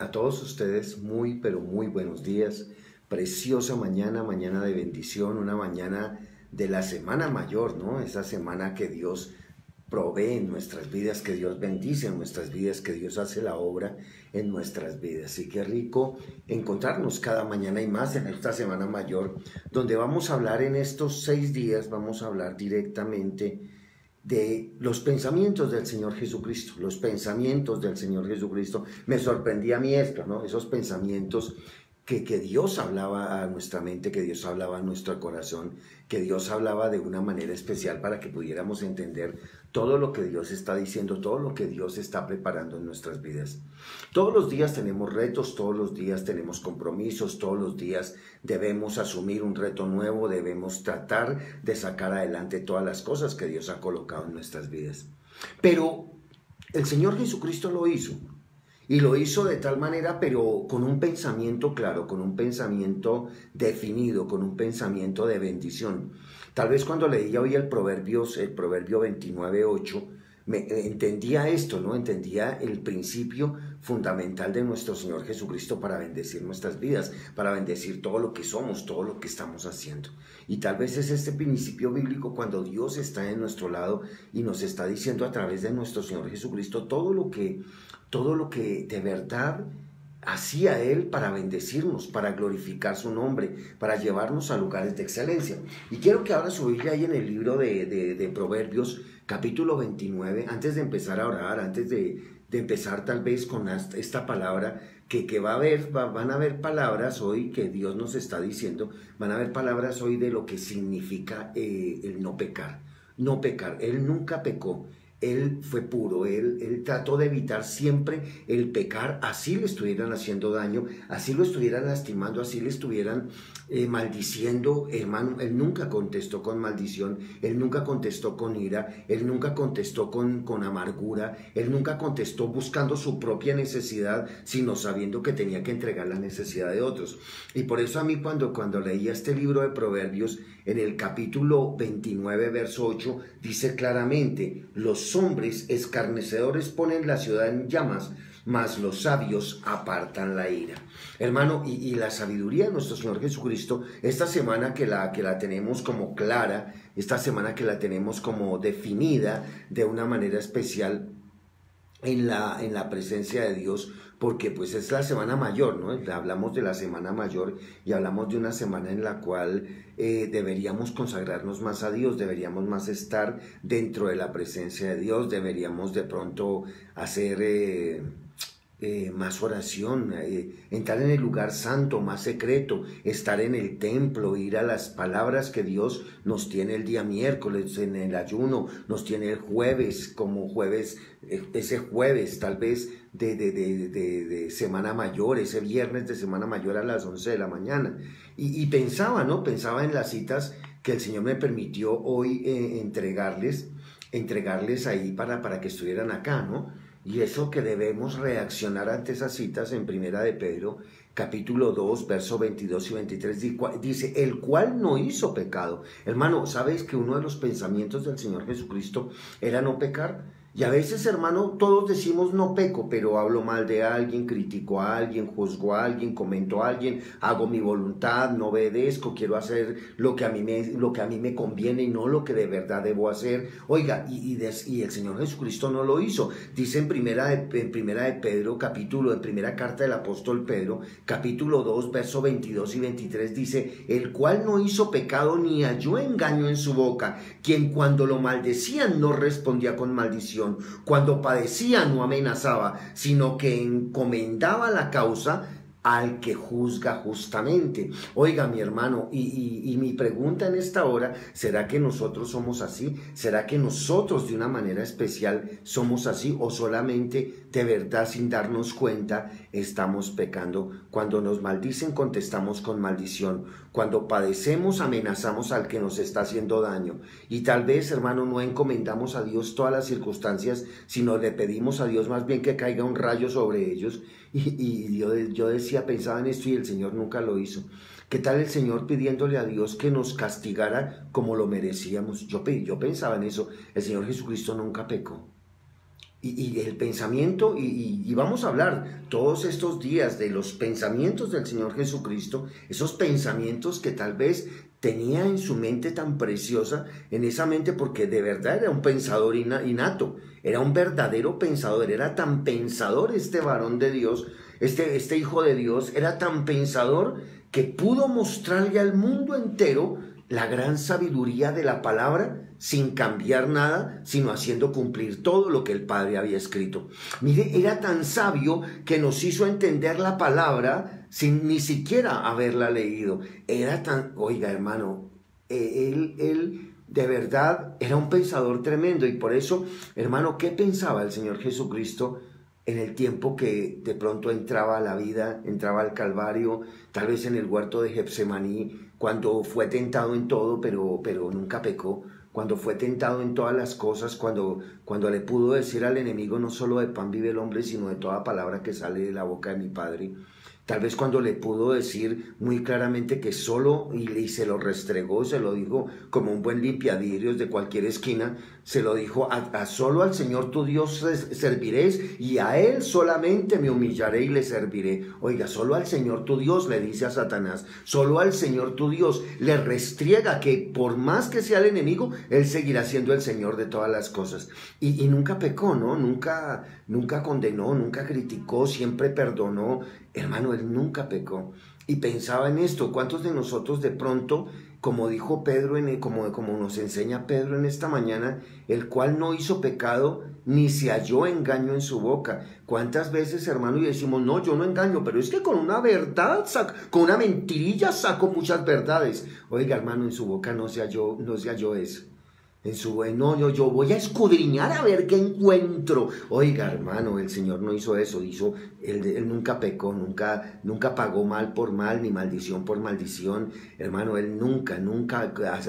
A todos ustedes muy, pero muy buenos días. Preciosa mañana, mañana de bendición, una mañana de la semana mayor, ¿no? Esa semana que Dios provee en nuestras vidas, que Dios bendice en nuestras vidas, que Dios hace la obra en nuestras vidas. Y qué rico encontrarnos cada mañana y más en esta semana mayor, donde vamos a hablar en estos 6 días, vamos a hablar directamente de los pensamientos del Señor Jesucristo, los pensamientos del Señor Jesucristo. Me sorprendía a mí esto, ¿no? Esos pensamientos que Dios hablaba a nuestra mente, que Dios hablaba a nuestro corazón, que Dios hablaba de una manera especial para que pudiéramos entender todo lo que Dios está diciendo, todo lo que Dios está preparando en nuestras vidas. Todos los días tenemos retos, todos los días tenemos compromisos, todos los días debemos asumir un reto nuevo, debemos tratar de sacar adelante todas las cosas que Dios ha colocado en nuestras vidas. Pero el Señor Jesucristo lo hizo. Y lo hizo de tal manera, pero con un pensamiento claro, con un pensamiento definido, con un pensamiento de bendición. Tal vez cuando leía hoy el proverbio 29:8, entendía esto, ¿no? Entendía el principio fundamental de nuestro Señor Jesucristo para bendecir nuestras vidas, para bendecir todo lo que somos, todo lo que estamos haciendo. Y tal vez es este principio bíblico cuando Dios está en nuestro lado y nos está diciendo a través de nuestro Señor Jesucristo todo lo que de verdad hacía Él para bendecirnos, para glorificar su nombre, para llevarnos a lugares de excelencia. Y quiero que abra su Biblia ahí en el libro de Proverbios, capítulo 29, antes de empezar a orar, antes de empezar tal vez con esta palabra, que van a haber palabras hoy que Dios nos está diciendo, van a haber palabras hoy de lo que significa el no pecar. No pecar, Él nunca pecó. Él fue puro, él trató de evitar siempre el pecar, así le estuvieran haciendo daño, así lo estuvieran lastimando, así le estuvieran maldiciendo, hermano. Él nunca contestó con maldición, él nunca contestó con ira, él nunca contestó con amargura, él nunca contestó buscando su propia necesidad, sino sabiendo que tenía que entregar la necesidad de otros. Y por eso a mí cuando leía este libro de Proverbios, en el capítulo 29, verso 8, dice claramente: los hombres escarnecedores ponen la ciudad en llamas, mas los sabios apartan la ira. Hermano, y la sabiduría de nuestro Señor Jesucristo, esta semana que la tenemos como clara, esta semana que la tenemos como definida de una manera especial en la presencia de Dios, porque pues es la semana mayor, ¿no? Hablamos de la semana mayor y hablamos de una semana en la cual deberíamos consagrarnos más a Dios, deberíamos más estar dentro de la presencia de Dios, deberíamos de pronto hacer más oración, entrar en el lugar santo, más secreto, estar en el templo, ir a las palabras que Dios nos tiene el día miércoles en el ayuno, nos tiene el jueves como jueves, ese jueves tal vez de Semana Mayor, ese viernes de Semana Mayor a las 11 de la mañana. Y pensaba, ¿no? Pensaba en las citas que el Señor me permitió hoy entregarles ahí para que estuvieran acá, ¿no? Y eso que debemos reaccionar ante esas citas en Primera de Pedro, capítulo 2, verso 22 y 23, dice: el cual no hizo pecado. Hermano, ¿sabes que uno de los pensamientos del Señor Jesucristo era no pecar? Y a veces, hermano, todos decimos no peco, pero hablo mal de alguien, critico a alguien, juzgo a alguien, comento a alguien, hago mi voluntad, no obedezco, quiero hacer lo que a mí me conviene y no lo que de verdad debo hacer. Oiga, y el Señor Jesucristo no lo hizo. Dice en primera de Pedro, en primera carta del apóstol Pedro, capítulo 2, verso 22 y 23, dice: el cual no hizo pecado ni halló engaño en su boca, quien cuando lo maldecían no respondía con maldición, cuando padecía no amenazaba, sino que encomendaba la causa al que juzga justamente. Oiga, mi hermano, y mi pregunta en esta hora: ¿será que nosotros somos así? ¿Será que nosotros de una manera especial somos así, o solamente de verdad sin darnos cuenta estamos pecando? Cuando nos maldicen contestamos con maldición, cuando padecemos amenazamos al que nos está haciendo daño, y tal vez, hermano, no encomendamos a Dios todas las circunstancias, sino le pedimos a Dios más bien que caiga un rayo sobre ellos. Y yo pensaba en esto, y el Señor nunca lo hizo. ¿Qué tal el Señor pidiéndole a Dios que nos castigara como lo merecíamos? Yo pensaba en eso. El Señor Jesucristo nunca pecó. Y el pensamiento, y vamos a hablar todos estos días de los pensamientos del Señor Jesucristo, esos pensamientos que tal vez tenía en su mente tan preciosa, en esa mente, porque de verdad era un pensador innato, era un verdadero pensador, era tan pensador este varón de Dios, este hijo de Dios, era tan pensador que pudo mostrarle al mundo entero la gran sabiduría de la palabra sin cambiar nada, sino haciendo cumplir todo lo que el Padre había escrito. Mire, era tan sabio que nos hizo entender la palabra sin ni siquiera haberla leído. Era tan, oiga hermano, él de verdad era un pensador tremendo, y por eso, hermano, ¿qué pensaba el Señor Jesucristo en el tiempo que de pronto entraba a la vida, entraba al Calvario, tal vez en el huerto de Getsemaní, cuando fue tentado en todo, pero nunca pecó, cuando fue tentado en todas las cosas, cuando le pudo decir al enemigo, no solo de pan vive el hombre, sino de toda palabra que sale de la boca de mi Padre? Tal vez cuando le pudo decir muy claramente que solo, y se lo restregó, se lo dijo como un buen limpiavidrios de cualquier esquina, se lo dijo, a solo al Señor tu Dios serviréis, y a Él solamente me humillaré y le serviré. Oiga, solo al Señor tu Dios, le dice a Satanás, solo al Señor tu Dios, le restriega que por más que sea el enemigo, Él seguirá siendo el Señor de todas las cosas. Y nunca pecó, ¿no? Nunca condenó, nunca criticó, siempre perdonó. Hermano, él nunca pecó. Y pensaba en esto, ¿cuántos de nosotros de pronto, como dijo Pedro, como nos enseña Pedro en esta mañana, el cual no hizo pecado, ni se halló engaño en su boca? ¿Cuántas veces, hermano, y decimos, no, yo no engaño, pero es que con una verdad, con una mentirilla saco muchas verdades? Oiga, hermano, en su boca no se halló eso. No, yo voy a escudriñar a ver qué encuentro. Oiga, hermano, el Señor no hizo eso, él nunca pecó, nunca pagó mal por mal, ni maldición por maldición. Hermano, él nunca,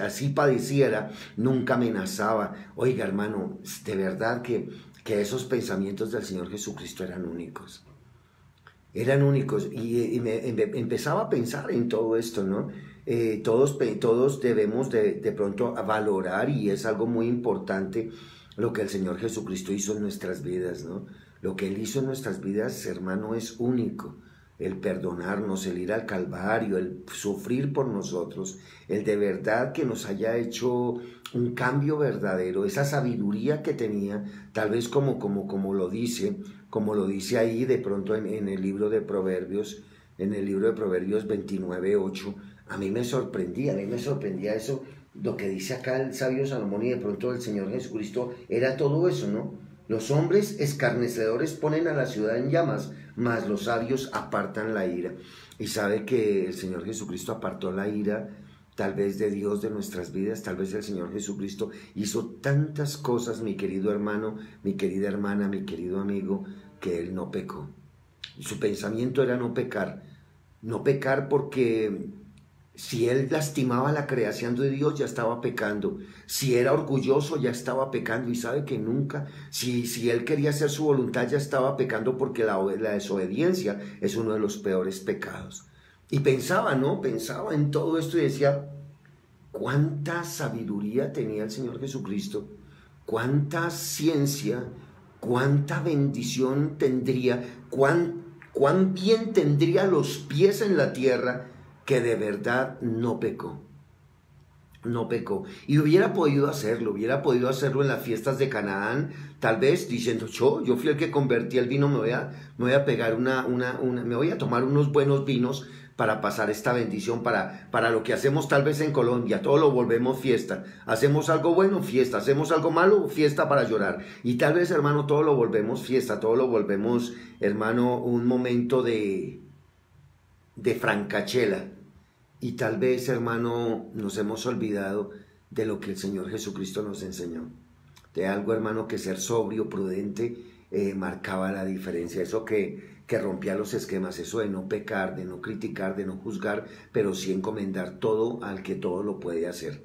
así padeciera, nunca amenazaba. Oiga, hermano, de verdad que esos pensamientos del Señor Jesucristo eran únicos. Eran únicos, y empezaba a pensar en todo esto, ¿no? Todos debemos de pronto valorar, y es algo muy importante, lo que el Señor Jesucristo hizo en nuestras vidas, ¿no? Lo que Él hizo en nuestras vidas, hermano, es único. El perdonarnos, el ir al Calvario, el sufrir por nosotros, el de verdad que nos haya hecho un cambio verdadero, esa sabiduría que tenía, tal vez como lo dice ahí de pronto en el libro de Proverbios, 29:8. A mí me sorprendía eso, lo que dice acá el sabio Salomón, y de pronto el Señor Jesucristo era todo eso, ¿no? Los hombres escarnecedores ponen a la ciudad en llamas, mas los sabios apartan la ira. Y sabe que el Señor Jesucristo apartó la ira, tal vez de Dios, de nuestras vidas. Tal vez el Señor Jesucristo hizo tantas cosas, mi querido hermano, mi querida hermana, mi querido amigo, que Él no pecó. Su pensamiento era no pecar porque si Él lastimaba la creación de Dios, ya estaba pecando. Si era orgulloso, ya estaba pecando. Y sabe que nunca, si Él quería hacer su voluntad, ya estaba pecando, porque la desobediencia es uno de los peores pecados. Y pensaba en todo esto, y decía, cuánta sabiduría tenía el Señor Jesucristo, cuánta ciencia, cuánta bendición tendría, cuán bien tendría los pies en la tierra, que de verdad no pecó. Y hubiera podido hacerlo en las fiestas de Canaán, tal vez diciendo, yo fui el que convertí el vino, me voy a pegar me voy a tomar unos buenos vinos para pasar esta bendición, para lo que hacemos tal vez en Colombia, todo lo volvemos fiesta. Hacemos algo bueno, fiesta; hacemos algo malo, fiesta para llorar. Y tal vez, hermano, todo lo volvemos fiesta, todo lo volvemos, hermano, un momento de francachela. Y tal vez, hermano, nos hemos olvidado de lo que el Señor Jesucristo nos enseñó. De algo, hermano, que ser sobrio, prudente, marcaba la diferencia. Eso que rompía los esquemas, eso de no pecar, de no criticar, de no juzgar, pero sí encomendar todo al que todo lo puede hacer.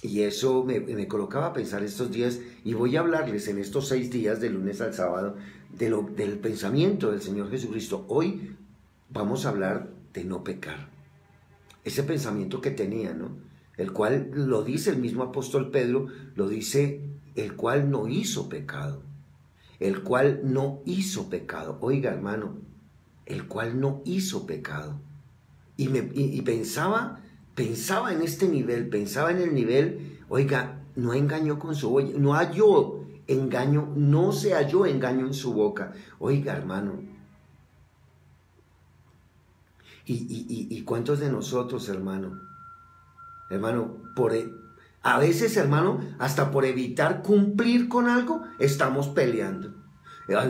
Y eso me colocaba a pensar estos días, y voy a hablarles en estos 6 días, de lunes al sábado, del pensamiento del Señor Jesucristo. Hoy vamos a hablar de no pecar. Ese pensamiento que tenía, ¿no? El cual lo dice el mismo apóstol Pedro, lo dice, el cual no hizo pecado. el cual no hizo pecado. Oiga, hermano, el cual no hizo pecado. Y pensaba en este nivel, pensaba en el nivel, oiga, no engañó con su boca, no halló engaño, no se halló engaño en su boca. Oiga, hermano, ¿y cuántos de nosotros, hermano, a veces, hermano, hasta por evitar cumplir con algo, estamos peleando?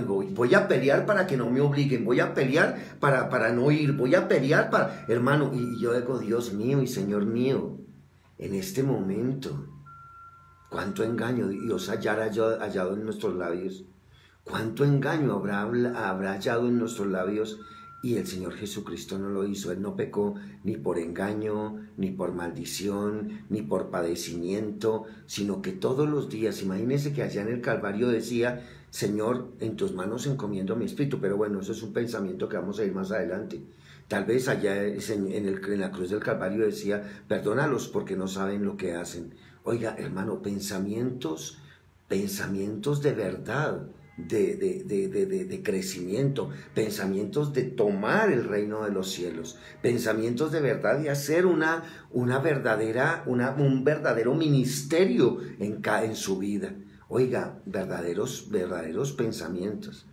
Voy a pelear para que no me obliguen, voy a pelear para no ir, voy a pelear para... Hermano, y yo digo, Dios mío y Señor mío, en este momento, ¿cuánto engaño Dios habrá hallado en nuestros labios? ¿Cuánto engaño habrá hallado en nuestros labios? Y el Señor Jesucristo no lo hizo. Él no pecó ni por engaño, ni por maldición, ni por padecimiento, sino que todos los días, imagínense que allá en el Calvario decía, Señor, en tus manos encomiendo mi espíritu. Pero bueno, eso es un pensamiento que vamos a ir más adelante. Tal vez allá en la cruz del Calvario decía, perdónalos porque no saben lo que hacen. Oiga, hermano, pensamientos de verdad, de crecimiento, pensamientos de tomar el reino de los cielos, pensamientos de verdad de hacer un verdadero ministerio en su vida. Oiga, verdaderos pensamientos,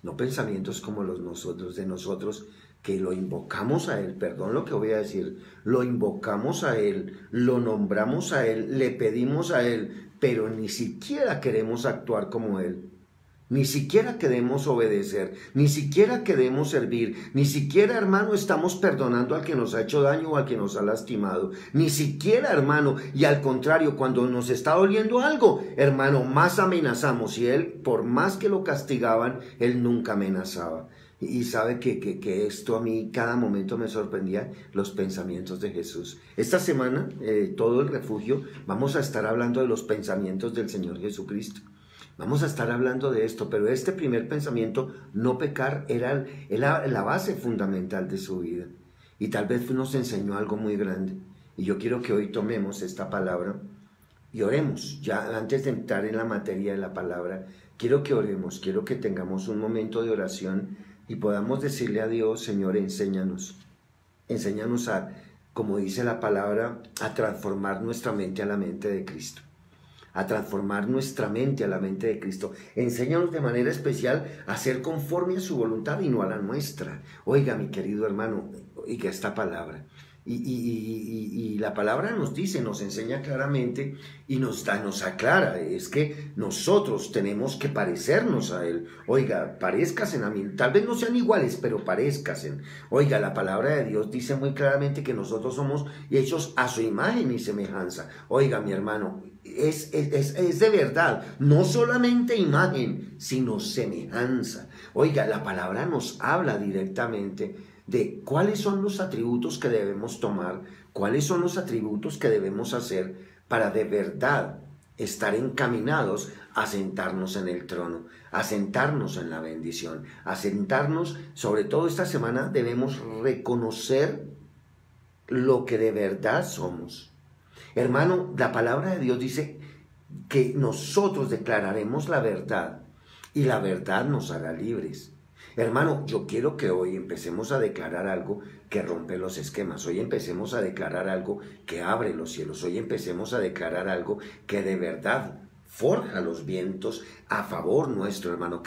no pensamientos como los de nosotros, que lo invocamos a Él, perdón lo que voy a decir, lo invocamos a Él, lo nombramos a Él, le pedimos a Él, pero ni siquiera queremos actuar como Él. Ni siquiera queremos obedecer, ni siquiera queremos servir, ni siquiera, hermano, estamos perdonando al que nos ha hecho daño o al que nos ha lastimado. Ni siquiera, hermano, y al contrario, cuando nos está doliendo algo, hermano, más amenazamos. Y Él, por más que lo castigaban, Él nunca amenazaba. Y sabe que esto a mí cada momento me sorprendía, los pensamientos de Jesús. Esta semana, todo el refugio, vamos a estar hablando de los pensamientos del Señor Jesucristo. Vamos a estar hablando de esto, pero este primer pensamiento, no pecar, era la base fundamental de su vida. Y tal vez nos enseñó algo muy grande. Y yo quiero que hoy tomemos esta palabra y oremos. Ya antes de entrar en la materia de la palabra, quiero que oremos, quiero que tengamos un momento de oración y podamos decirle a Dios, Señor, enséñanos. Enséñanos a, como dice la palabra, a transformar nuestra mente a la mente de Cristo. A transformar nuestra mente a la mente de Cristo. Enséñanos de manera especial a ser conforme a su voluntad y no a la nuestra. Oiga, mi querido hermano, oiga esta palabra. Y la palabra nos dice, nos enseña claramente y nos aclara, es que nosotros tenemos que parecernos a Él. Oiga, parezcasen a mí, tal vez no sean iguales, pero parezcasen. Oiga, la palabra de Dios dice muy claramente que nosotros somos hechos a su imagen y semejanza. Oiga, mi hermano, es de verdad, no solamente imagen, sino semejanza. Oiga, la palabra nos habla directamente de cuáles son los atributos que debemos tomar, cuáles son los atributos que debemos hacer para de verdad estar encaminados a sentarnos en el trono, a sentarnos en la bendición, a sentarnos, sobre todo esta semana debemos reconocer lo que de verdad somos. Hermano, la palabra de Dios dice que nosotros declararemos la verdad y la verdad nos hará libres. Hermano, yo quiero que hoy empecemos a declarar algo que rompe los esquemas. Hoy empecemos a declarar algo que abre los cielos. Hoy empecemos a declarar algo que de verdad forja los vientos a favor nuestro, hermano,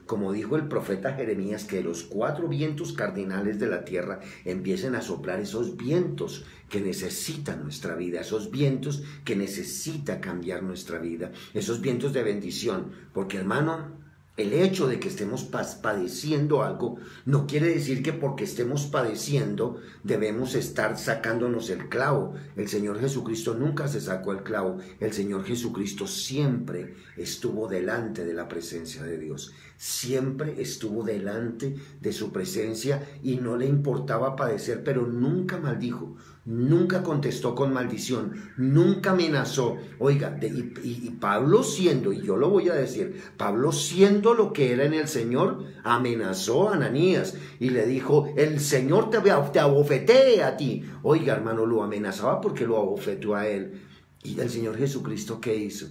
como dijo el profeta Jeremías, que los 4 vientos cardinales de la tierra empiecen a soplar esos vientos que necesitan nuestra vida, esos vientos que necesita cambiar nuestra vida, esos vientos de bendición, porque, hermano, el hecho de que estemos padeciendo algo no quiere decir que porque estemos padeciendo debemos estar sacándonos el clavo. El Señor Jesucristo nunca se sacó el clavo. El Señor Jesucristo siempre estuvo delante de la presencia de Dios. Siempre estuvo delante de su presencia y no le importaba padecer, pero nunca maldijo. Nunca contestó con maldición, nunca amenazó. Oiga, y Pablo siendo, y yo lo voy a decir, Pablo siendo lo que era en el Señor, amenazó a Ananías y le dijo, el Señor te abofetee a ti. Oiga, hermano, lo amenazaba porque lo abofeteó a él. Y el Señor Jesucristo, ¿qué hizo?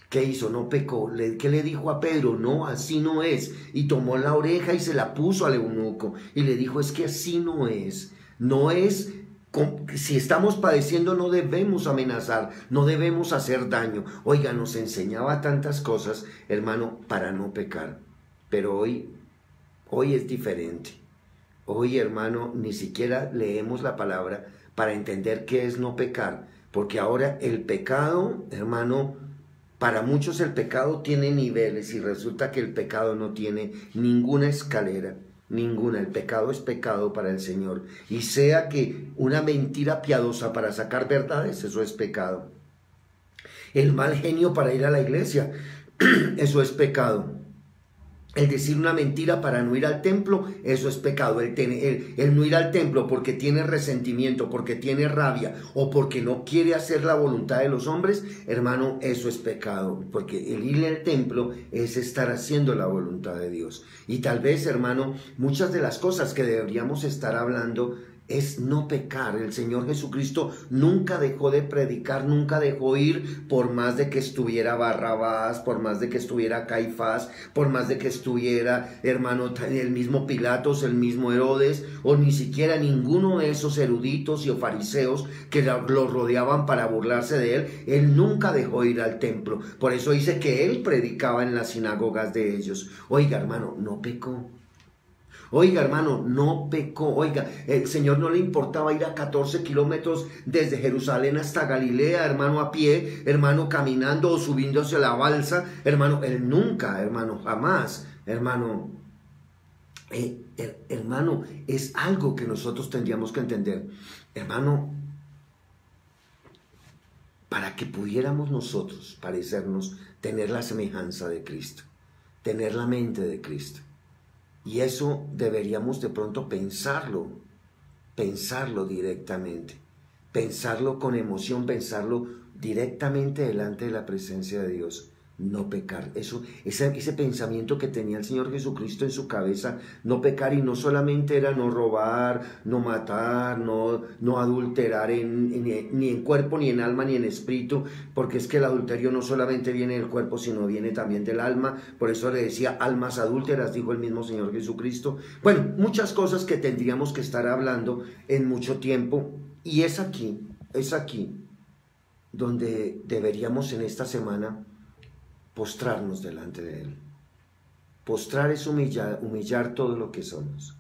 ¿Qué hizo? No pecó. ¿Qué le dijo a Pedro? No, así no es. Y tomó la oreja y se la puso al eunuco y le dijo, es que así no es. No es, si estamos padeciendo no debemos amenazar, no debemos hacer daño. Oiga, nos enseñaba tantas cosas, hermano, para no pecar. Pero hoy es diferente. Hoy, hermano, ni siquiera leemos la palabra para entender qué es no pecar. Porque ahora el pecado, hermano, para muchos el pecado tiene niveles y resulta que el pecado no tiene ninguna escalera, ninguna. El pecado es pecado para el Señor. Y sea que una mentira piadosa para sacar verdades, eso es pecado. El mal genio para ir a la iglesia, eso es pecado. El decir una mentira para no ir al templo, eso es pecado. El no ir al templo porque tiene resentimiento, porque tiene rabia o porque no quiere hacer la voluntad de los hombres, hermano, eso es pecado. Porque el ir al templo es estar haciendo la voluntad de Dios. Y tal vez, hermano, muchas de las cosas que deberíamos estar hablando es no pecar. El Señor Jesucristo nunca dejó de predicar, nunca dejó ir, por más de que estuviera Barrabás, por más de que estuviera Caifás, por más de que estuviera, hermano, el mismo Pilatos, el mismo Herodes, o ni siquiera ninguno de esos eruditos y fariseos que lo rodeaban para burlarse de él. Él nunca dejó ir al templo. Por eso dice que él predicaba en las sinagogas de ellos. Oiga, hermano, no pecó. Oiga, hermano, no pecó. Oiga, el Señor no le importaba ir a 14 kilómetros desde Jerusalén hasta Galilea, hermano, a pie, hermano, caminando o subiéndose a la balsa. Hermano, él nunca, hermano, jamás, hermano. Hermano, es algo que nosotros tendríamos que entender. Hermano, para que pudiéramos nosotros parecernos, tener la semejanza de Cristo, tener la mente de Cristo. Y eso deberíamos de pronto pensarlo directamente, pensarlo con emoción, pensarlo directamente delante de la presencia de Dios. No pecar, ese pensamiento que tenía el Señor Jesucristo en su cabeza, no pecar, y no solamente era no robar, no matar, no adulterar ni en cuerpo, ni en alma, ni en espíritu, porque es que el adulterio no solamente viene del cuerpo, sino viene también del alma. Por eso le decía almas adúlteras, dijo el mismo Señor Jesucristo. Bueno, muchas cosas que tendríamos que estar hablando en mucho tiempo, y es aquí donde deberíamos en esta semana postrarnos delante de Él. Postrar es humillar todo lo que somos.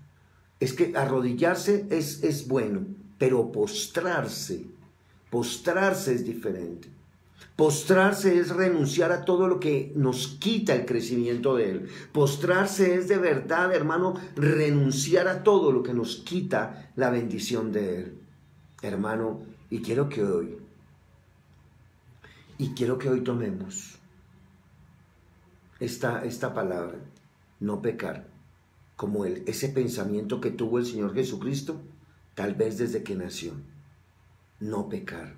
Es que arrodillarse es bueno, pero postrarse es diferente. Postrarse es renunciar a todo lo que nos quita el crecimiento de Él. Postrarse es de verdad, hermano, renunciar a todo lo que nos quita la bendición de Él. Hermano, y quiero que hoy tomemos esta palabra, no pecar, como ese pensamiento que tuvo el Señor Jesucristo, tal vez desde que nació. No pecar.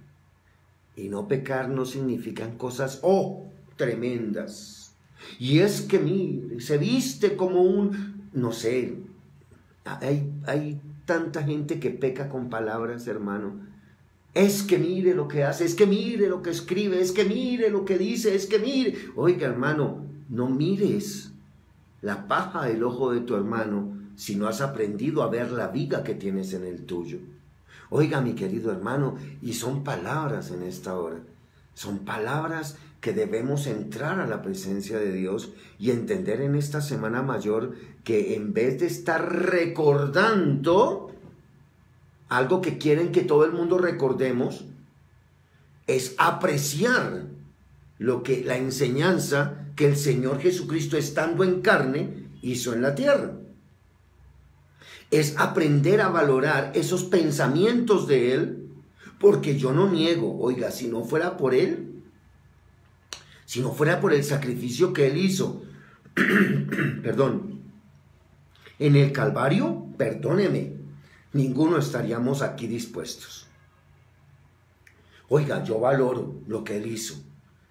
Y no pecar no significan cosas, tremendas. Y es que mire, se viste como no sé, hay tanta gente que peca con palabras, hermano. Es que mire lo que hace, es que mire lo que escribe, es que mire lo que dice, es que mire. Oiga, hermano, no mires la paja del ojo de tu hermano si no has aprendido a ver la viga que tienes en el tuyo. Oiga, mi querido hermano, y son palabras en esta hora. Son palabras que debemos entrar a la presencia de Dios y entender en esta Semana Mayor que en vez de estar recordando algo que quieren que todo el mundo recordemos, es apreciar la enseñanza que el Señor Jesucristo, estando en carne, hizo en la tierra. Es aprender a valorar esos pensamientos de Él, porque yo no niego, oiga, si no fuera por Él, si no fuera por el sacrificio que Él hizo, perdón, en el Calvario, perdóneme, ninguno estaríamos aquí dispuestos. Oiga, yo valoro lo que Él hizo,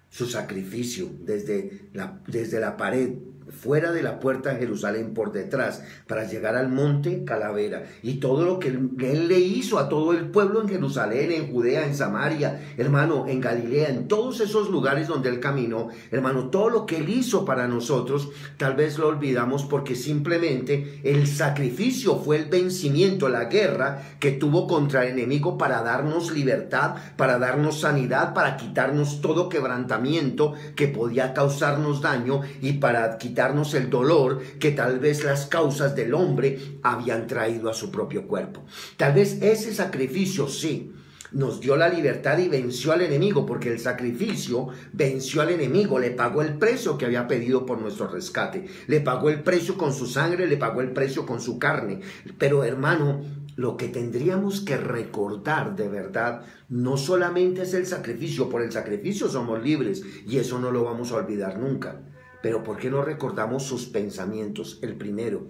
su sacrificio desde la pared, fuera de la puerta de Jerusalén, por detrás, para llegar al monte Calavera. Y todo lo que él le hizo a todo el pueblo en Jerusalén, en Judea, en Samaria, hermano, en Galilea, en todos esos lugares donde él caminó, hermano, todo lo que él hizo para nosotros, tal vez lo olvidamos porque simplemente el sacrificio fue el vencimiento, la guerra que tuvo contra el enemigo para darnos libertad, para darnos sanidad, para quitarnos todo quebrantamiento que podía causarnos daño y para quitarnos el dolor que tal vez las causas del hombre habían traído a su propio cuerpo. Tal vez ese sacrificio sí nos dio la libertad y venció al enemigo, porque el sacrificio venció al enemigo, le pagó el precio que había pedido por nuestro rescate, le pagó el precio con su sangre, le pagó el precio con su carne. Pero hermano, lo que tendríamos que recordar de verdad no solamente es el sacrificio, por el sacrificio somos libres y eso no lo vamos a olvidar nunca, pero ¿por qué no recordamos sus pensamientos? El primero,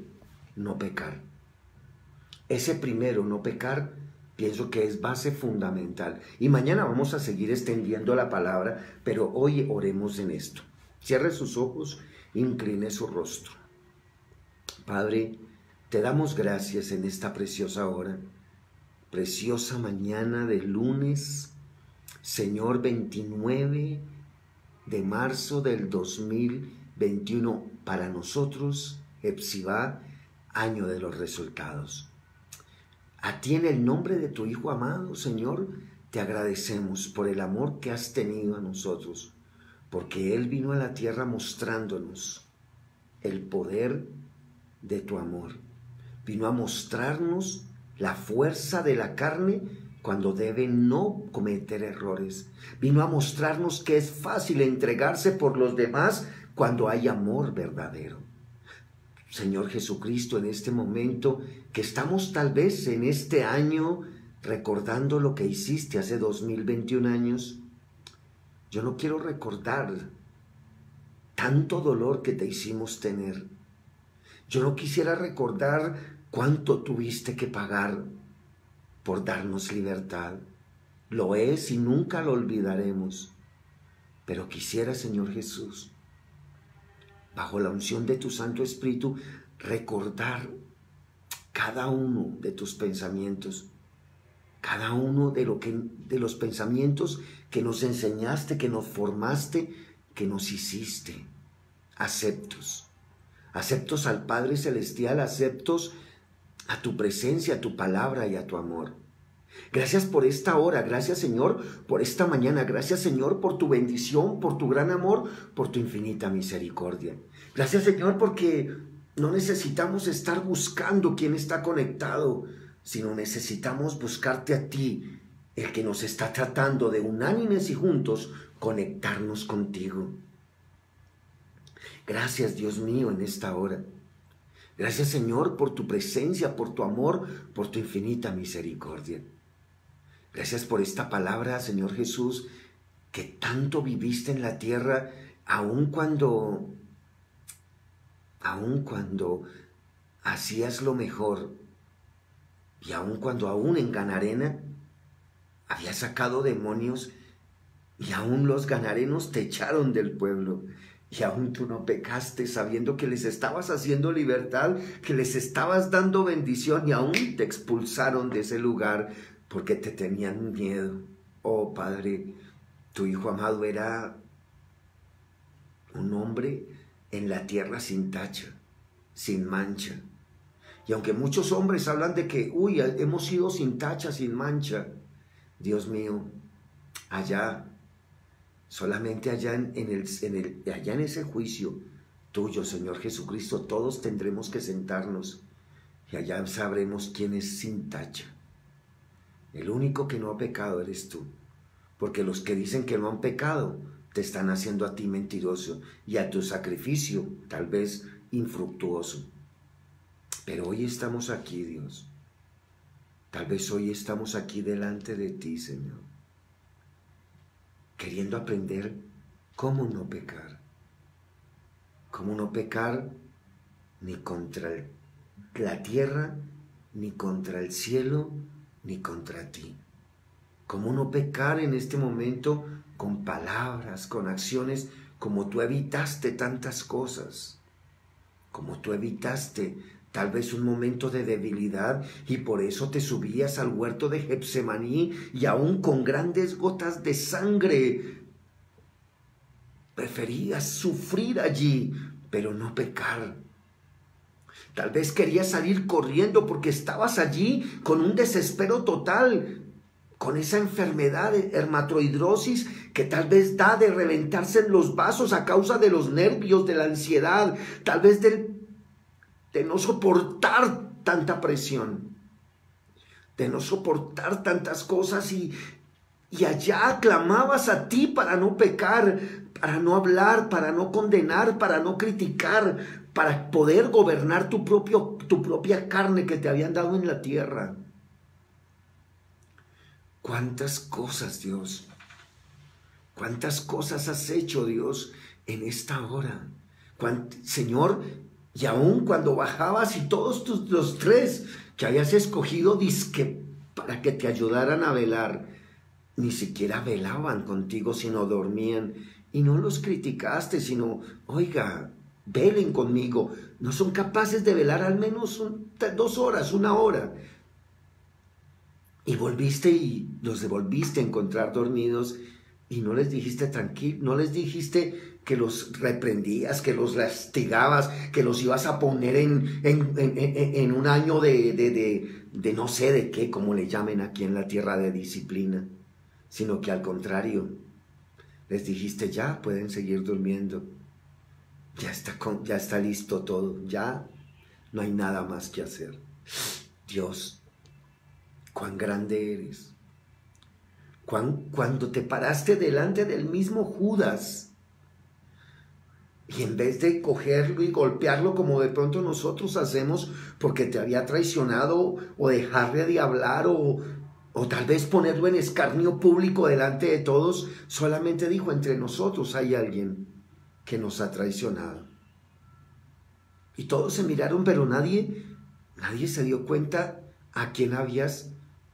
no pecar. Ese primero, no pecar, pienso que es base fundamental. Y mañana vamos a seguir extendiendo la palabra, pero hoy oremos en esto. Cierre sus ojos, incline su rostro. Padre, te damos gracias en esta preciosa hora, preciosa mañana de lunes, Señor, 29 de marzo del 2021, para nosotros, Hepzibah, año de los resultados. A ti, en el nombre de tu Hijo amado, Señor, te agradecemos por el amor que has tenido a nosotros, porque Él vino a la tierra mostrándonos el poder de tu amor. Vino a mostrarnos la fuerza de la carne cuando debe no cometer errores. Vino a mostrarnos que es fácil entregarse por los demás cuando hay amor verdadero. Señor Jesucristo, en este momento que estamos tal vez en este año recordando lo que hiciste hace 2021 años, yo no quiero recordar tanto dolor que te hicimos tener. Yo no quisiera recordar cuánto tuviste que pagar por darnos libertad. Lo es y nunca lo olvidaremos. Pero quisiera, Señor Jesús, bajo la unción de tu Santo Espíritu, recordar cada uno de tus pensamientos, cada uno de los pensamientos que nos enseñaste, que nos formaste, que nos hiciste aceptos al Padre Celestial, aceptos a tu presencia, a tu palabra y a tu amor. Gracias por esta hora, gracias Señor por esta mañana, gracias Señor por tu bendición, por tu gran amor, por tu infinita misericordia. Gracias Señor porque no necesitamos estar buscando quién está conectado, sino necesitamos buscarte a ti, el que nos está tratando de unánimes y juntos conectarnos contigo. Gracias Dios mío en esta hora. Gracias Señor por tu presencia, por tu amor, por tu infinita misericordia. Gracias por esta palabra, Señor Jesús, que tanto viviste en la tierra, aun cuando hacías lo mejor, y aun cuando aún en Ganarena habías sacado demonios, y aún los ganarenos te echaron del pueblo, y aún tú no pecaste, sabiendo que les estabas haciendo libertad, que les estabas dando bendición, y aún te expulsaron de ese lugar porque te tenían miedo. Oh Padre, tu Hijo amado era un hombre en la tierra sin tacha, sin mancha. Y aunque muchos hombres hablan de que, hemos sido sin tacha, sin mancha, Dios mío, allá, solamente allá allá en ese juicio tuyo, Señor Jesucristo, todos tendremos que sentarnos y allá sabremos quién es sin tacha. El único que no ha pecado eres tú, porque los que dicen que no han pecado te están haciendo a ti mentiroso y a tu sacrificio tal vez infructuoso. Pero hoy estamos aquí, Dios. Tal vez hoy estamos aquí delante de ti, Señor, queriendo aprender cómo no pecar. Cómo no pecar ni contra la tierra, ni contra el cielo, ni contra ti. Cómo no pecar en este momento con palabras, con acciones, como tú evitaste tantas cosas. como tú evitaste tal vez un momento de debilidad y por eso te subías al huerto de Getsemaní y aún con grandes gotas de sangre preferías sufrir allí, pero no pecar. Tal vez querías salir corriendo porque estabas allí con un desespero total, con esa enfermedad de dermatoidrosis que tal vez da de reventarse en los vasos a causa de los nervios, de la ansiedad, tal vez de no soportar tanta presión, de no soportar tantas cosas y allá clamabas a ti para no pecar, para no hablar, para no condenar, para no criticar, para poder gobernar tu propia carne que te habían dado en la tierra. ¿Cuántas cosas, Dios? ¿Cuántas cosas has hecho, Dios, en esta hora? Señor, y aún cuando bajabas y todos los tres que habías escogido dizque para que te ayudaran a velar, ni siquiera velaban contigo, sino dormían. Y no los criticaste, sino, oiga, velen conmigo. No son capaces de velar al menos 2 horas, 1 hora. Y volviste y los devolviste a encontrar dormidos y no les dijiste tranquilo, no les dijiste que los reprendías, que los castigabas, que los ibas a poner en un año de no sé de qué, como le llamen aquí en la tierra, de disciplina, sino que al contrario, les dijiste ya pueden seguir durmiendo, ya está listo todo, ya no hay nada más que hacer. Dios, cuán grande eres. Cuando te paraste delante del mismo Judas y en vez de cogerlo y golpearlo como de pronto nosotros hacemos porque te había traicionado o dejarle de hablar o tal vez ponerlo en escarnio público delante de todos, solamente dijo: entre nosotros hay alguien que nos ha traicionado. Y todos se miraron, pero nadie se dio cuenta a quién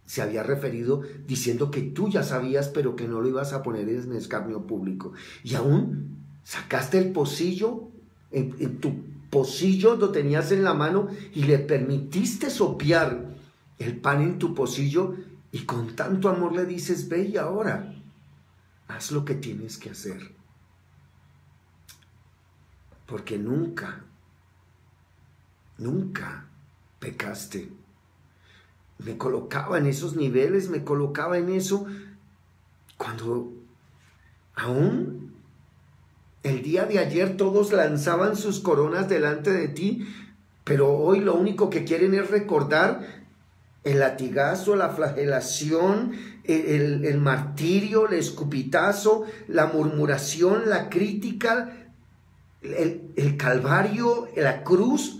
se había referido, diciendo que tú ya sabías, pero que no lo ibas a poner en escarnio público. Y aún sacaste el pocillo, en tu pocillo lo tenías en la mano y le permitiste sopear el pan en tu pocillo y con tanto amor le dices: ve y ahora haz lo que tienes que hacer. Porque nunca pecaste. Me colocaba en esos niveles, me colocaba en eso cuando aún el día de ayer todos lanzaban sus coronas delante de ti, pero hoy lo único que quieren es recordar el latigazo, la flagelación, el martirio, el escupitazo, la murmuración, la crítica, el calvario, la cruz,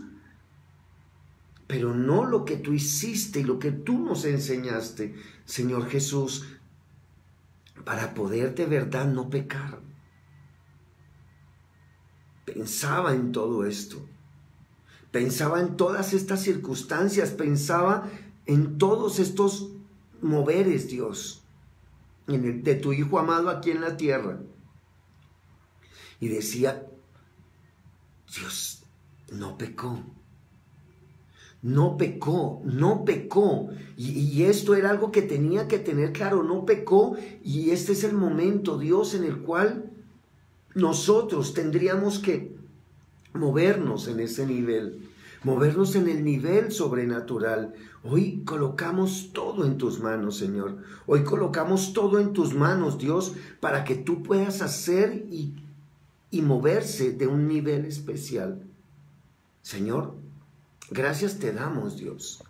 pero no lo que tú hiciste y lo que tú nos enseñaste, Señor Jesús, para poder de verdad no pecar. Pensaba en todo esto, pensaba en todas estas circunstancias, pensaba en todos estos moveres, Dios, de tu Hijo amado aquí en la tierra. Y decía: Dios no pecó. No pecó. Y esto era algo que tenía que tener claro, no pecó. Y este es el momento, Dios, en el cual nosotros tendríamos que movernos en ese nivel, movernos en el nivel sobrenatural. Hoy colocamos todo en tus manos, Señor. Hoy colocamos todo en tus manos, Dios, para que tú puedas hacer y moverse de un nivel especial. Señor, gracias te damos, Dios.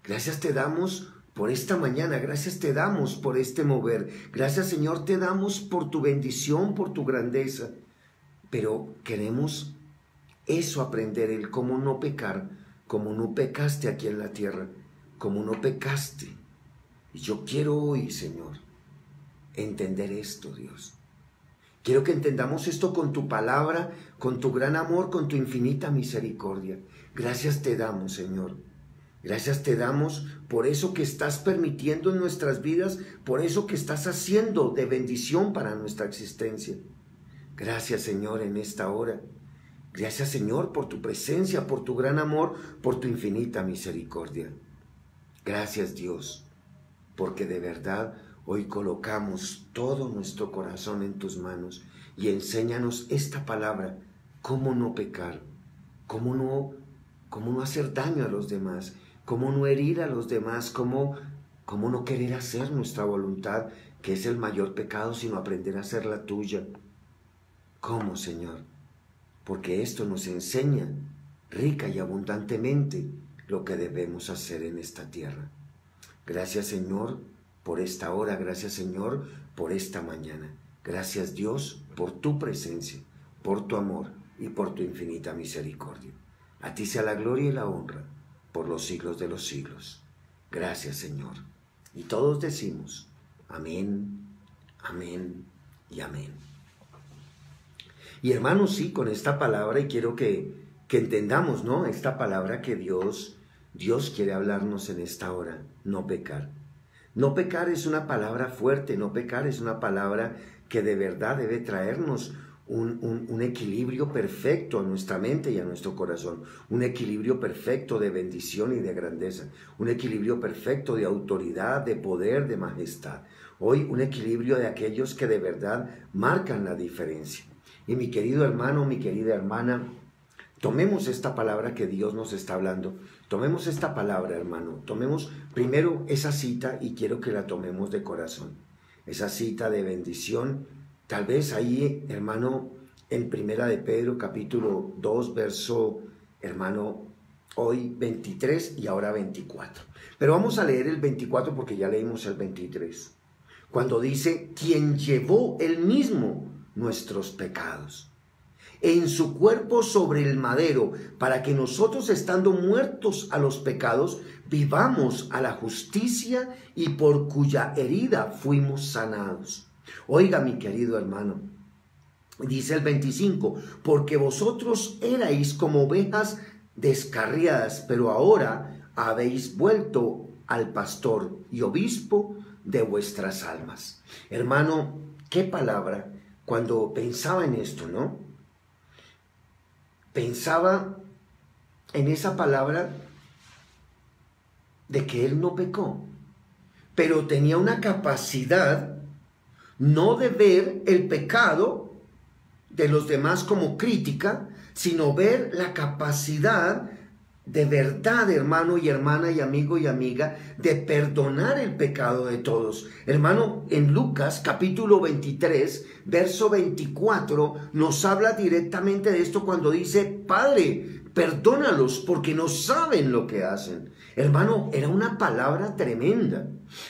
Gracias te damos por esta mañana. Gracias te damos por este mover. Gracias, Señor, te damos por tu bendición, por tu grandeza. Pero queremos eso aprender, el cómo no pecar, como no pecaste aquí en la tierra, como no pecaste. Y yo quiero hoy, Señor, entender esto, Dios. Quiero que entendamos esto con tu palabra, con tu gran amor, con tu infinita misericordia. Gracias te damos, Señor. Gracias te damos por eso que estás permitiendo en nuestras vidas, por eso que estás haciendo de bendición para nuestra existencia. Gracias, Señor, en esta hora. Gracias, Señor, por tu presencia, por tu gran amor, por tu infinita misericordia. Gracias, Dios, porque de verdad hoy colocamos todo nuestro corazón en tus manos y enséñanos esta palabra, cómo no pecar, cómo no hacer daño a los demás, cómo no herir a los demás, cómo no querer hacer nuestra voluntad, que es el mayor pecado, sino aprender a hacer la tuya. ¿Cómo, Señor? Porque esto nos enseña rica y abundantemente lo que debemos hacer en esta tierra. Gracias, Señor, por esta hora. Gracias, Señor, por esta mañana. Gracias, Dios, por tu presencia, por tu amor y por tu infinita misericordia. A ti sea la gloria y la honra por los siglos de los siglos. Gracias, Señor. Y todos decimos amén, amén y amén. Y hermanos, sí, con esta palabra, y quiero que entendamos, ¿no? Esta palabra que Dios quiere hablarnos en esta hora, no pecar. No pecar es una palabra fuerte, no pecar es una palabra que de verdad debe traernos un equilibrio perfecto a nuestra mente y a nuestro corazón, un equilibrio perfecto de bendición y de grandeza, un equilibrio perfecto de autoridad, de poder, de majestad. Hoy un equilibrio de aquellos que de verdad marcan la diferencia. Y mi querido hermano, mi querida hermana, tomemos esta palabra que Dios nos está hablando, tomemos esta palabra, hermano, tomemos primero esa cita y quiero que la tomemos de corazón, esa cita de bendición. Tal vez ahí, hermano, en Primera de Pedro, capítulo 2, verso, hermano, hoy 23 y ahora 24. Pero vamos a leer el 24 porque ya leímos el 23. Cuando dice, quien llevó él mismo nuestros pecados en su cuerpo sobre el madero, para que nosotros, estando muertos a los pecados, vivamos a la justicia, y por cuya herida fuimos sanados. Oiga, mi querido hermano, dice el 25, porque vosotros erais como ovejas descarriadas, pero ahora habéis vuelto al pastor y obispo de vuestras almas. Hermano, qué palabra. Cuando pensaba en esto, ¿no? Pensaba en esa palabra de que él no pecó, pero tenía una capacidad no de ver el pecado de los demás como crítica, sino ver la capacidad de verdad, hermano y hermana y amigo y amiga, de perdonar el pecado de todos. Hermano, en Lucas capítulo 23, verso 24, nos habla directamente de esto cuando dice, Padre, perdónalos porque no saben lo que hacen. Hermano, era una palabra tremenda.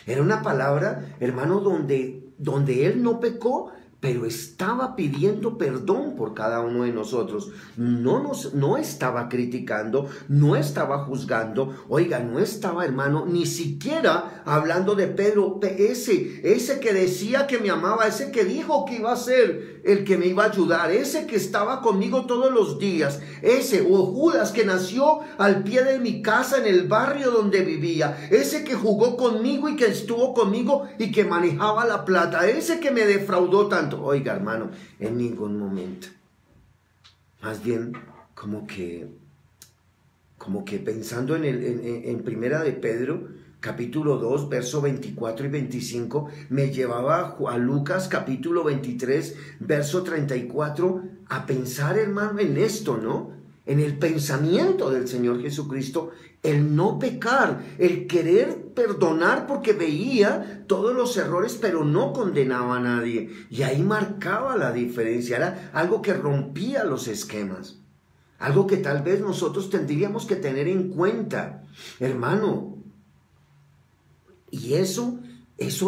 Era una palabra, hermano, donde él no pecó, pero estaba pidiendo perdón por cada uno de nosotros. No estaba criticando, no estaba juzgando. Oiga, no estaba, hermano, ni siquiera hablando de Pedro, ese que decía que me amaba, ese que dijo que iba a ser el que me iba a ayudar, ese que estaba conmigo todos los días, o Judas, que nació al pie de mi casa en el barrio donde vivía, ese que jugó conmigo y que estuvo conmigo y que manejaba la plata, ese que me defraudó tanto. Oiga, hermano, en ningún momento. Más bien como que pensando en Primera de Pedro, capítulo 2, verso 24 y 25, me llevaba a Lucas, capítulo 23, verso 34, a pensar, hermano, en esto, ¿no? En el pensamiento del Señor Jesucristo, el no pecar, el querer perdonar porque veía todos los errores, pero no condenaba a nadie. Y ahí marcaba la diferencia, era algo que rompía los esquemas, algo que tal vez nosotros tendríamos que tener en cuenta, hermano. Y eso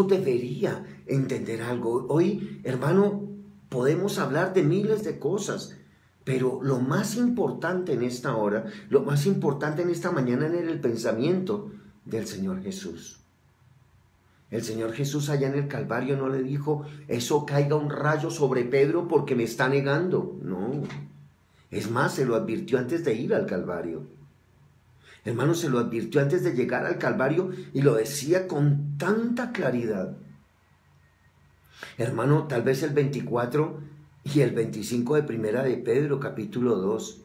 debería entender algo. Hoy, hermano, podemos hablar de miles de cosas, pero lo más importante en esta hora, lo más importante en esta mañana era el pensamiento del Señor Jesús. El Señor Jesús allá en el Calvario no le dijo, eso caiga un rayo sobre Pedro porque me está negando. No, es más, se lo advirtió antes de ir al Calvario. Hermano, se lo advirtió antes de llegar al Calvario y lo decía con tanta claridad. Hermano, tal vez el 24 Y el 25 de Primera de Pedro, capítulo 2,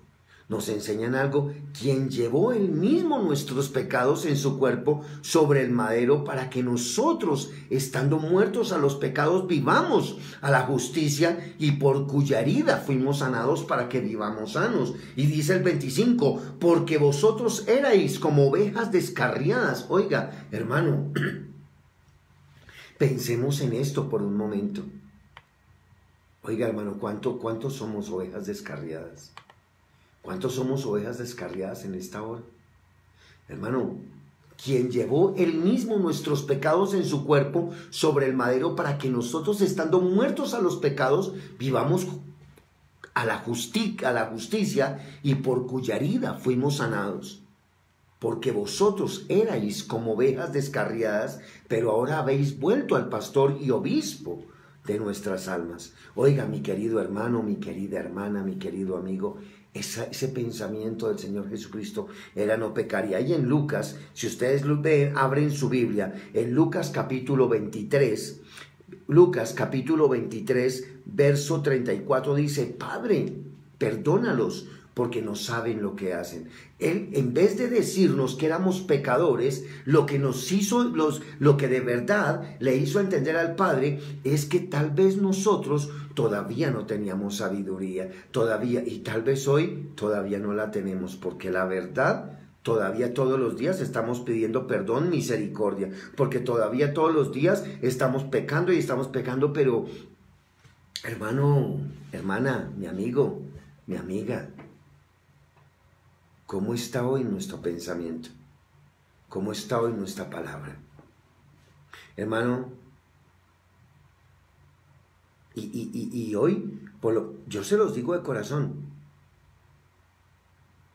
nos enseñan algo: quien llevó él mismo nuestros pecados en su cuerpo sobre el madero, para que nosotros, estando muertos a los pecados, vivamos a la justicia, y por cuya herida fuimos sanados para que vivamos sanos. Y dice el 25, porque vosotros erais como ovejas descarriadas. Oiga, hermano, pensemos en esto por un momento. Oiga, hermano, ¿cuántos somos ovejas descarriadas? ¿Cuántos somos ovejas descarriadas en esta hora? Hermano, quien llevó él mismo nuestros pecados en su cuerpo sobre el madero, para que nosotros, estando muertos a los pecados, vivamos a la justicia, y por cuya herida fuimos sanados. Porque vosotros erais como ovejas descarriadas, pero ahora habéis vuelto al pastor y obispo de nuestras almas. Oiga, mi querido hermano, mi querida hermana, mi querido amigo, ese pensamiento del Señor Jesucristo era no pecar. Y ahí en Lucas, si ustedes lo ven, abren su Biblia, en Lucas capítulo 23, verso 34, dice: Padre, perdónalos, porque no saben lo que hacen. Él, en vez de decirnos que éramos pecadores, lo que nos hizo, lo que de verdad le hizo entender al Padre, es que tal vez nosotros todavía no teníamos sabiduría, y tal vez hoy todavía no la tenemos, porque la verdad, todavía todos los días estamos pidiendo perdón, misericordia, porque todavía todos los días estamos pecando, pero hermano, hermana, mi amigo, mi amiga, ¿cómo está hoy nuestro pensamiento? ¿Cómo está hoy nuestra palabra? Hermano, y hoy, yo se los digo de corazón,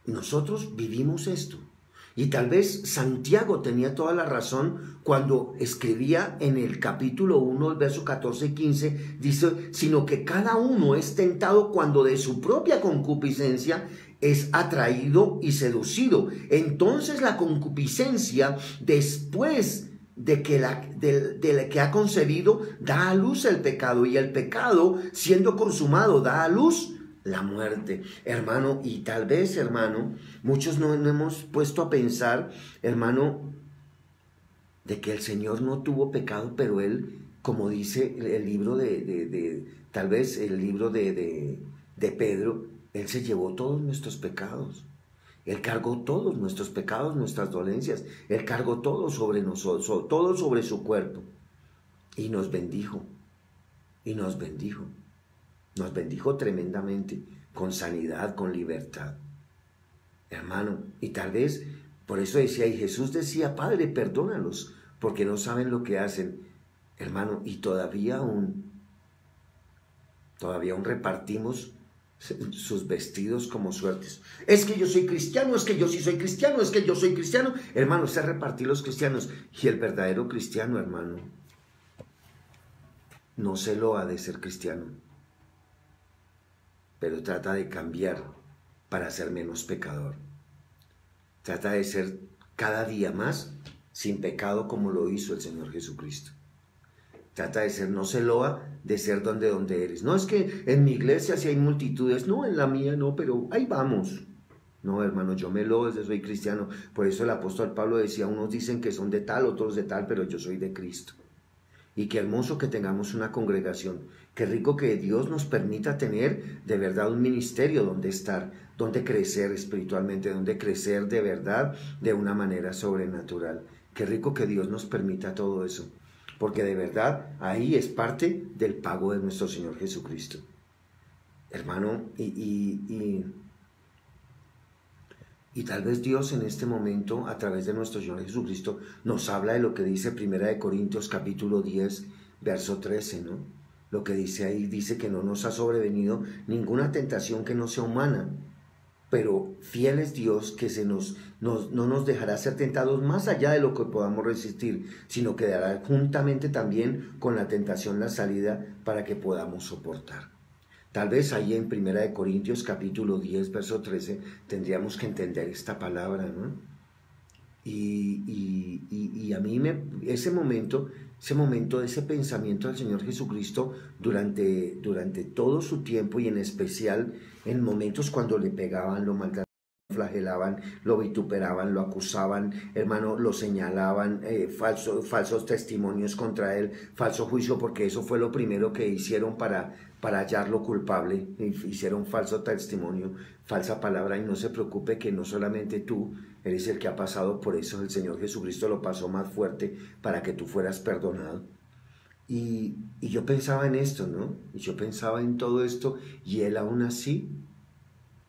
nosotros vivimos esto. Y tal vez Santiago tenía toda la razón cuando escribía en el capítulo 1, el verso 14 y 15, dice: sino que cada uno es tentado cuando de su propia concupiscencia es atraído y seducido. Entonces la concupiscencia, después de que ha concebido, da a luz el pecado, y el pecado, siendo consumado, da a luz la muerte. Hermano, y tal vez, hermano, muchos no hemos puesto a pensar, hermano, de que el Señor no tuvo pecado, pero Él, como dice el libro tal vez el libro de Pedro, Él se llevó todos nuestros pecados. Él cargó todos nuestros pecados, nuestras dolencias. Él cargó todo sobre nosotros, todo sobre su cuerpo. Y nos bendijo. Y nos bendijo. Nos bendijo tremendamente, con sanidad, con libertad. Hermano, y tal vez, por eso decía, y Jesús decía: Padre, perdónalos, porque no saben lo que hacen. Hermano, y todavía aún repartimos sus vestidos como suertes. Es que yo soy cristiano, es que yo sí soy cristiano, es que yo soy cristiano. Hermano, usted repartir los cristianos, y el verdadero cristiano, hermano, no se lo ha de ser cristiano, pero trata de cambiar para ser menos pecador. Trata de ser cada día más sin pecado, como lo hizo el Señor Jesucristo. Trata de ser, no se loa de ser donde eres. No es que en mi iglesia sí hay multitudes, no, en la mía no, pero ahí vamos. No, hermano, yo me loo desde soy cristiano. Por eso el apóstol Pablo decía: unos dicen que son de tal, otros de tal, pero yo soy de Cristo. Y qué hermoso que tengamos una congregación. Qué rico que Dios nos permita tener de verdad un ministerio donde estar, donde crecer espiritualmente, donde crecer de verdad de una manera sobrenatural. Qué rico que Dios nos permita todo eso, porque de verdad ahí es parte del pago de nuestro Señor Jesucristo. Hermano, y tal vez Dios en este momento, a través de nuestro Señor Jesucristo, nos habla de lo que dice 1 Corintios capítulo 10, verso 13, ¿no? Lo que dice ahí, dice que no nos ha sobrevenido ninguna tentación que no sea humana, pero fiel es Dios, que no nos dejará ser tentados más allá de lo que podamos resistir, sino que dará juntamente también con la tentación la salida para que podamos soportar. Tal vez ahí en 1 Corintios capítulo 10, verso 13, tendríamos que entender esta palabra, ¿no? Y a mí ese momento ese momento, ese pensamiento del Señor Jesucristo durante todo su tiempo y en especial en momentos cuando le pegaban, lo maltrataban, lo flagelaban, lo vituperaban, lo acusaban, hermano, lo señalaban, falsos testimonios contra él, falso juicio, porque eso fue lo primero que hicieron para hallarlo culpable. Hicieron falso testimonio, falsa palabra, y no se preocupe que no solamente tú eres el que ha pasado por eso, el Señor Jesucristo lo pasó más fuerte para que tú fueras perdonado. Y yo pensaba en esto, ¿no? Y yo pensaba en todo esto, y él aún así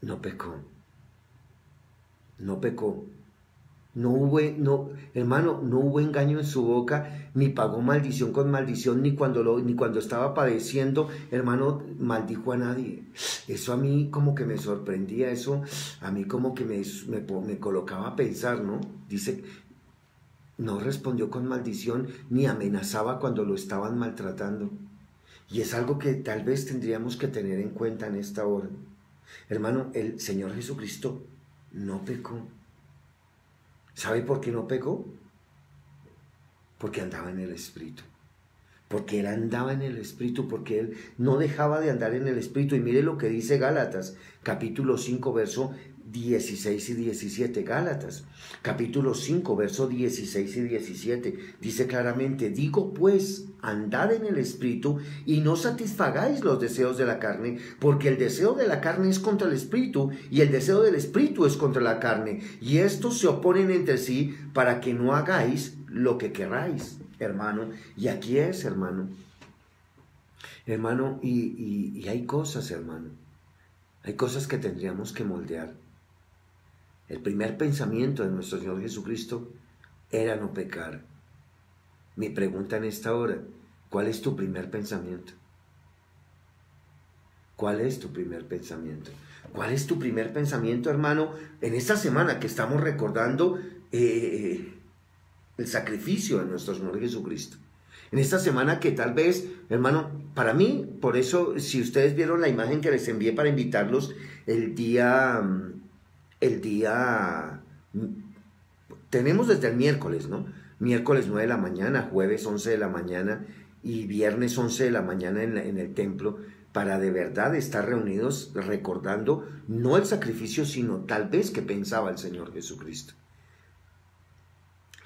no pecó. No pecó. Hermano, no hubo engaño en su boca, ni pagó maldición con maldición, ni cuando estaba padeciendo, hermano, maldijo a nadie. Eso a mí como que me sorprendía, eso a mí como que me colocaba a pensar, ¿no? Dice, no respondió con maldición, ni amenazaba cuando lo estaban maltratando. Y es algo que tal vez tendríamos que tener en cuenta en esta hora. Hermano, el Señor Jesucristo no pecó. ¿Sabe por qué no pecó? Porque andaba en el Espíritu. Porque él andaba en el Espíritu, porque él no dejaba de andar en el Espíritu. Y mire lo que dice Gálatas, capítulo 5, verso 16 y 17. Gálatas, capítulo 5, verso 16 y 17. Dice claramente, digo pues, andad en el Espíritu y no satisfagáis los deseos de la carne, porque el deseo de la carne es contra el Espíritu y el deseo del Espíritu es contra la carne. Y estos se oponen entre sí para que no hagáis lo que querráis, hermano. Y aquí es, hermano, y hay cosas, hermano, hay cosas que tendríamos que moldear. El primer pensamiento de nuestro Señor Jesucristo era no pecar. Mi pregunta en esta hora, ¿cuál es tu primer pensamiento? ¿Cuál es tu primer pensamiento? ¿Cuál es tu primer pensamiento, hermano, en esta semana que estamos recordando el sacrificio de nuestro Señor Jesucristo? En esta semana que tal vez, hermano, para mí, por eso, si ustedes vieron la imagen que les envié para invitarlos, tenemos desde el miércoles, ¿no? Miércoles 9 de la mañana, jueves 11 de la mañana y viernes 11 de la mañana en el templo, para de verdad estar reunidos recordando no el sacrificio, sino tal vez que pensaba el Señor Jesucristo.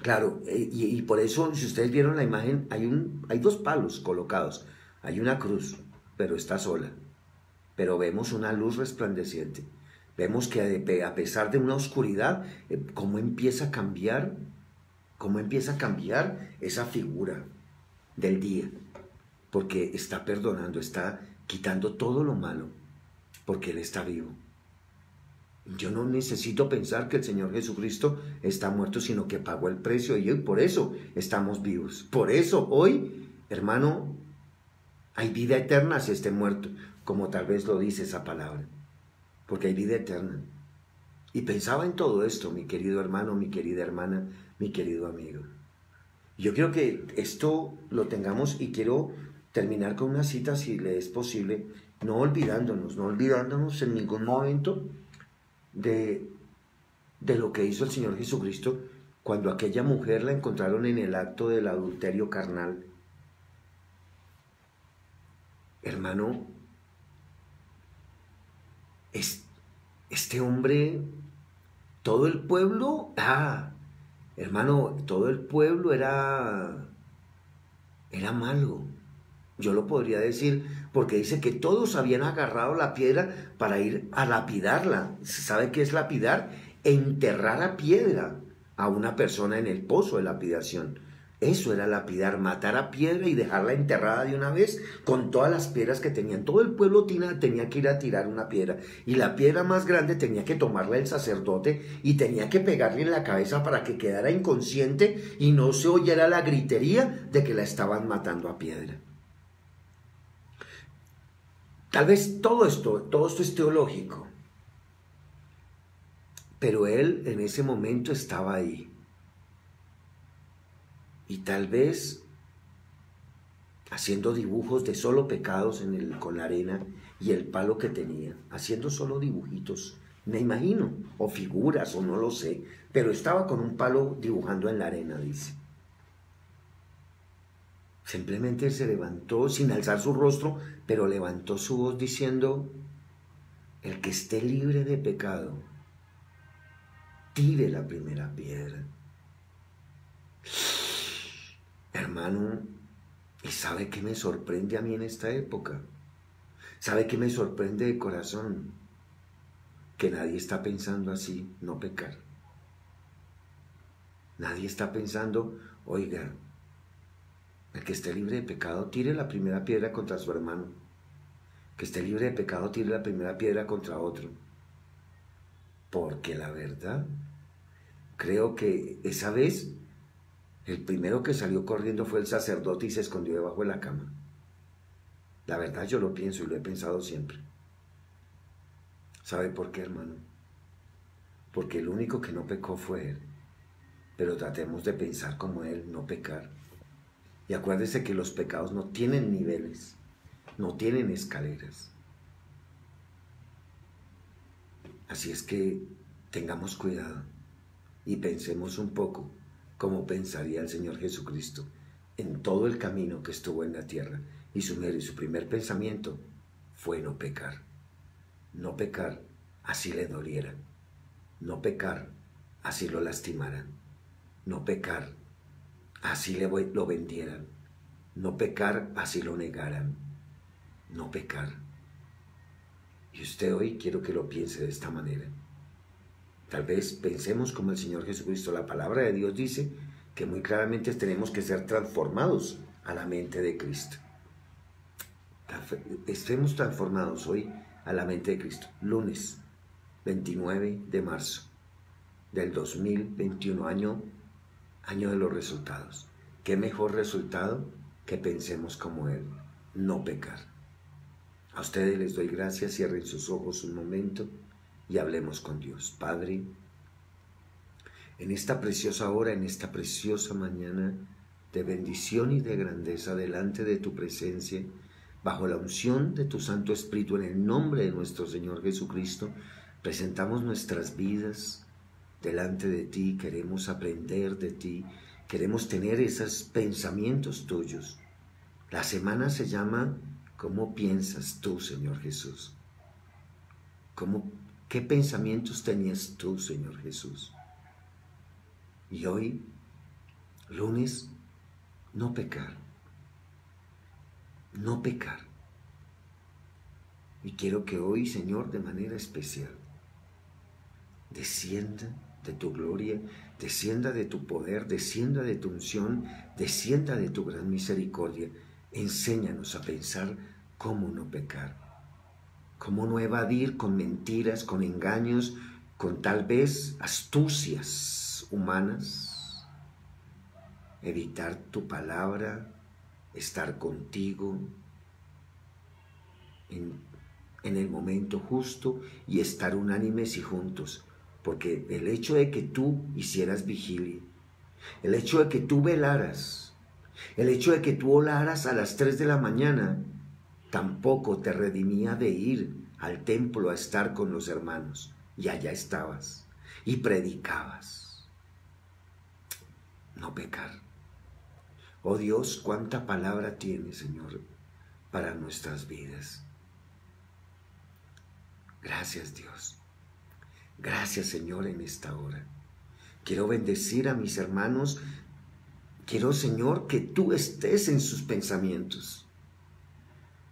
Claro, y por eso, si ustedes vieron la imagen, hay dos palos colocados, hay una cruz, pero está sola, pero vemos una luz resplandeciente. Vemos que a pesar de una oscuridad, cómo empieza a cambiar esa figura del día, porque está perdonando, está quitando todo lo malo, porque Él está vivo. Yo no necesito pensar que el Señor Jesucristo está muerto, sino que pagó el precio y hoy por eso estamos vivos. Por eso hoy, hermano, hay vida eterna si esté muerto, como tal vez lo dice esa palabra. Porque hay vida eterna. Y pensaba en todo esto, mi querido hermano, mi querida hermana, mi querido amigo. Yo quiero que esto lo tengamos y quiero terminar con una cita, si le es posible, no olvidándonos en ningún momento de lo que hizo el Señor Jesucristo cuando aquella mujer la encontraron en el acto del adulterio carnal. Hermano, este hombre, todo el pueblo, hermano, todo el pueblo era malo. Yo lo podría decir porque dice que todos habían agarrado la piedra para ir a lapidarla. ¿Sabe qué es lapidar? Enterrar a piedra a una persona en el pozo de lapidación. Eso era lapidar, matar a piedra y dejarla enterrada de una vez con todas las piedras que tenían. Todo el pueblo tenía que ir a tirar una piedra, y la piedra más grande tenía que tomarla el sacerdote y tenía que pegarle en la cabeza para que quedara inconsciente y no se oyera la gritería de que la estaban matando a piedra. Tal vez todo esto es teológico, pero él en ese momento estaba ahí. Y tal vez haciendo dibujos de solo pecados con la arena y el palo que tenía, haciendo solo dibujitos, me imagino, o figuras, o no lo sé, pero estaba con un palo dibujando en la arena, dice. Simplemente se levantó sin alzar su rostro, pero levantó su voz diciendo: el que esté libre de pecado, tire la primera piedra. Hermano, ¿y sabe qué me sorprende a mí en esta época? ¿Sabe qué me sorprende de corazón? Que nadie está pensando así, no pecar. Nadie está pensando, oiga, el que esté libre de pecado, tire la primera piedra contra su hermano. Que esté libre de pecado, tire la primera piedra contra otro. Porque la verdad, creo que esa vez, el primero que salió corriendo fue el sacerdote y se escondió debajo de la cama. La verdad yo lo pienso y lo he pensado siempre. ¿Sabe por qué, hermano? Porque el único que no pecó fue él. Pero tratemos de pensar como él, no pecar. Y acuérdese que los pecados no tienen niveles, no tienen escaleras. Así es que tengamos cuidado y pensemos un poco como pensaría el Señor Jesucristo en todo el camino que estuvo en la tierra. Y su primer pensamiento fue no pecar. No pecar, así le doliera. No pecar, así lo lastimaran. No pecar, así lo vendieran. No pecar, así lo negaran. No pecar. Y usted hoy quiero que lo piense de esta manera. Tal vez pensemos como el Señor Jesucristo. La palabra de Dios dice que muy claramente tenemos que ser transformados a la mente de Cristo. Estemos transformados hoy a la mente de Cristo. Lunes 29 de marzo del 2021, año de los resultados. ¿Qué mejor resultado que pensemos como Él? No pecar. A ustedes les doy gracias, cierren sus ojos un momento y hablemos con Dios. Padre, en esta preciosa hora, en esta preciosa mañana de bendición y de grandeza delante de tu presencia, bajo la unción de tu Santo Espíritu, en el nombre de nuestro Señor Jesucristo, presentamos nuestras vidas delante de ti, queremos aprender de ti, queremos tener esos pensamientos tuyos. La semana se llama ¿cómo piensas tú, Señor Jesús? ¿Qué pensamientos tenías tú, Señor Jesús? Y hoy, lunes, no pecar. No pecar. Y quiero que hoy, Señor, de manera especial, descienda de tu gloria, descienda de tu poder, descienda de tu unción, descienda de tu gran misericordia. Enséñanos a pensar cómo no pecar, cómo no evadir con mentiras, con engaños, con tal vez astucias humanas, evitar tu palabra, estar contigo en el momento justo y estar unánimes y juntos, porque el hecho de que tú hicieras vigilia, el hecho de que tú velaras, el hecho de que tú oraras a las 3 de la mañana, tampoco te redimía de ir al templo a estar con los hermanos, y allá estabas, y predicabas. No pecar. Oh Dios, cuánta palabra tienes, Señor, para nuestras vidas. Gracias, Dios. Gracias, Señor, en esta hora. Quiero bendecir a mis hermanos. Quiero, Señor, que tú estés en sus pensamientos.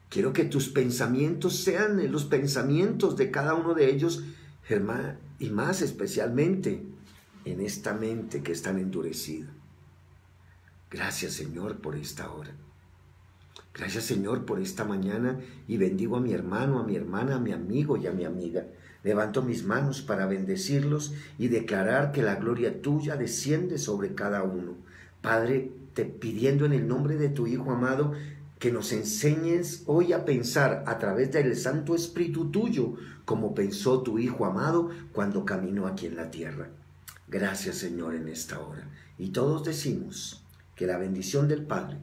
Quiero que tus pensamientos sean los pensamientos de cada uno de ellos, hermano, y más especialmente en esta mente que es tan endurecida. Gracias, Señor, por esta hora. Gracias, Señor, por esta mañana, y bendigo a mi hermano, a mi hermana, a mi amigo y a mi amiga. Levanto mis manos para bendecirlos y declarar que la gloria tuya desciende sobre cada uno. Padre, te pidiendo en el nombre de tu Hijo amado, que nos enseñes hoy a pensar a través del Santo Espíritu tuyo, como pensó tu Hijo amado cuando caminó aquí en la tierra. Gracias, Señor, en esta hora. Y todos decimos que la bendición del Padre,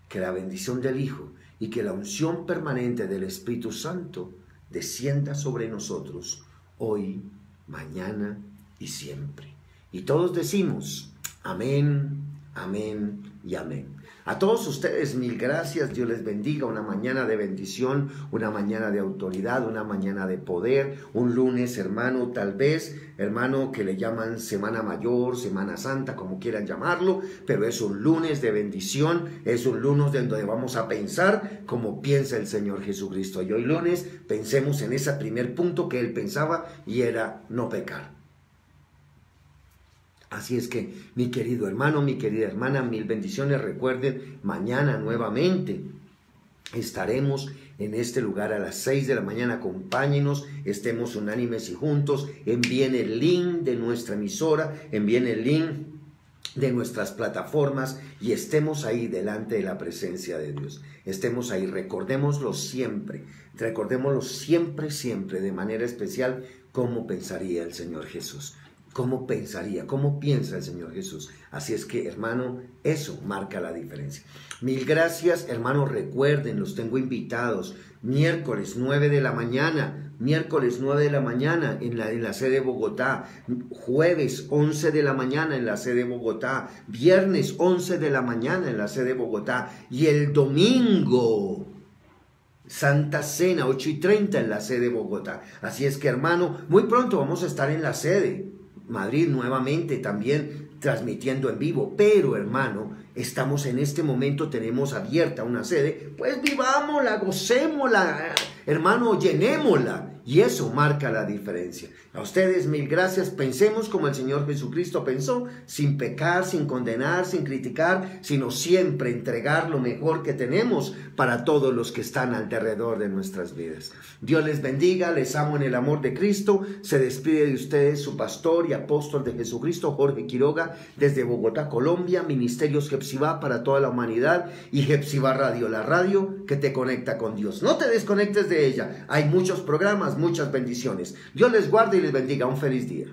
que la bendición del Hijo y que la unción permanente del Espíritu Santo descienda sobre nosotros hoy, mañana y siempre. Y todos decimos amén, amén y amén. A todos ustedes, mil gracias, Dios les bendiga, una mañana de bendición, una mañana de autoridad, una mañana de poder, un lunes, hermano, tal vez, hermano, que le llaman Semana Mayor, Semana Santa, como quieran llamarlo, pero es un lunes de bendición, es un lunes donde vamos a pensar como piensa el Señor Jesucristo. Y hoy lunes pensemos en ese primer punto que Él pensaba y era no pecar. Así es que, mi querido hermano, mi querida hermana, mil bendiciones. Recuerden, mañana nuevamente estaremos en este lugar a las 6 de la mañana. Acompáñenos, estemos unánimes y juntos. Envíen el link de nuestra emisora, envíen el link de nuestras plataformas y estemos ahí delante de la presencia de Dios. Estemos ahí, recordémoslo siempre, siempre, de manera especial, cómo pensaría el Señor Jesús. ¿Cómo pensaría? ¿Cómo piensa el Señor Jesús? Así es que, hermano, eso marca la diferencia. Mil gracias, hermanos. Recuerden, los tengo invitados. Miércoles 9 de la mañana en la sede de Bogotá. Jueves 11 de la mañana en la sede de Bogotá. Viernes 11 de la mañana en la sede de Bogotá. Y el domingo, Santa Cena, 8:30 en la sede de Bogotá. Así es que, hermano, muy pronto vamos a estar en la sede Madrid nuevamente, también transmitiendo en vivo, pero, hermano, estamos en este momento, tenemos abierta una sede, pues vivámosla, gocémosla, hermano, llenémosla, y eso marca la diferencia. A ustedes mil gracias. Pensemos como el Señor Jesucristo pensó, sin pecar, sin condenar, sin criticar, sino siempre entregar lo mejor que tenemos para todos los que están alrededor de nuestras vidas. Dios les bendiga, les amo en el amor de Cristo. Se despide de ustedes su pastor y apóstol de Jesucristo, Jorge Quiroga, desde Bogotá, Colombia, Ministerios Hepzibah para toda la humanidad y Hepzibah Radio, la radio que te conecta con Dios. No te desconectes de ella, hay muchos programas, muchas bendiciones. Dios les guarde y les bendiga. Un feliz día.